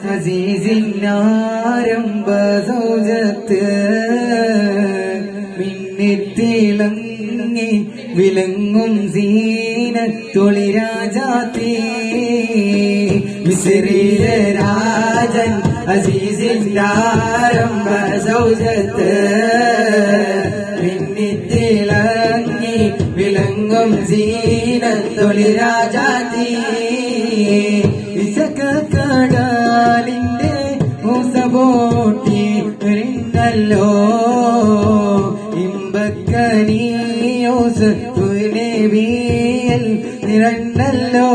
അസീസിന്നാരംഭ സൗജത്ത് മിന്നിത്തിളങ്ങി വിലങ്ങും സീനത്തൊളിരാജാത്തേ മിസ്രിലെ രാജൻ അസീസിന്നാരംഭ സൗജത്ത് മിന്നിത്തിളങ്ങി വിലങ്ങും സീനത്തൊളിരാജാത്തേ കടലിന്റെ മൂസപോട്ടി വരുന്നല്ലോ ഇമ്പക്കനിയോസ് നിറന്നല്ലോ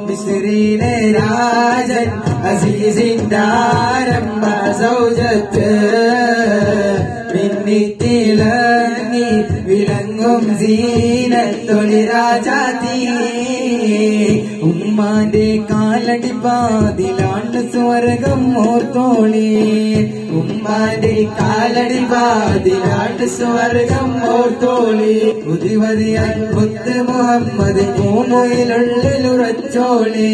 മിസ്രിലെ രാജൻ അസീസിന്റെ ആരംഭ സൗജത്ത് മിന്നിത്തിളങ്ങി വിളങ്ങും സീനത്തൊളിരാജാത്തേ ഉമ്മാന്റെ കാലടി പാതിലാണ് സ്വർഗം ഓർത്തോളി ഉമ്മാന്റെ കാലടി പാതിലാണ് സ്വർഗം ഓർത്തോളി ഉദിവതിയാൻ മുത്ത് മുഹമ്മദ് മൂന്നുയിലുള്ളിലുറച്ചോളി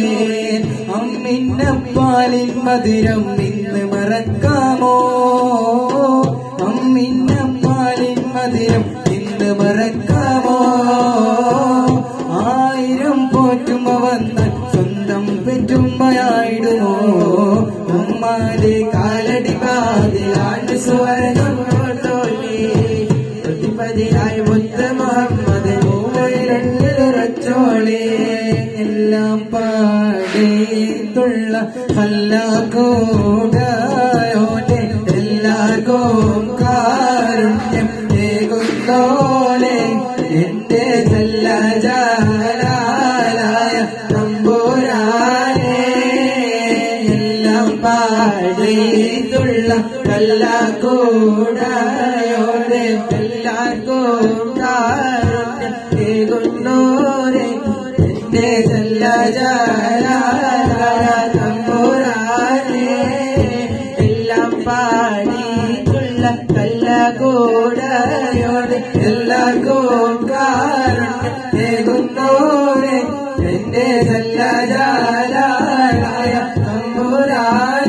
അമ്മിന്നപ്പാലിൻ മധുരം ഇന്ന് മറക്കാമോ അമ്മിന്നപ്പാലിൻ മധുരം ഇന്ന് മറക്കാമോ ആയിരം പോറ്റുമ്പ വന്നാൽ സ്വന്തം പെറ്റുമ്പയായിടുമോ ഉമ്മാന്റെ കാലടി പാതിലാണ്ട് സ്വർഗം തോന്നി പ്രതിപതിയായി മുത്ത് മുഹമ്മദ് മൂവയിലുറച്ചോളി എല്ലാം പാടിത്തുള്ള അല്ലാഹുവോടെ എല്ലാവർക്കും കാരുണ്യം ഏകുന്നോലെ എന്റെ ജലാലായ തമ്പുരാനെ എല്ലാം പാടിത്തുള്ള കല്ലാക്കൂടയോടെ എല്ലാവർക്കും കാരുണ്യം ഏകുന്നോരെ എന്റെ ജലാലായ തമ്പുരാനെ എല്ലാം പാടിത്തുള്ള കല്ലാക്കൂടയോടെ എല്ലാവർക്കും കാരുണ്യം ഏകുന്നോരെ എന്റെ ജലാലായ തമ്പുരാനെ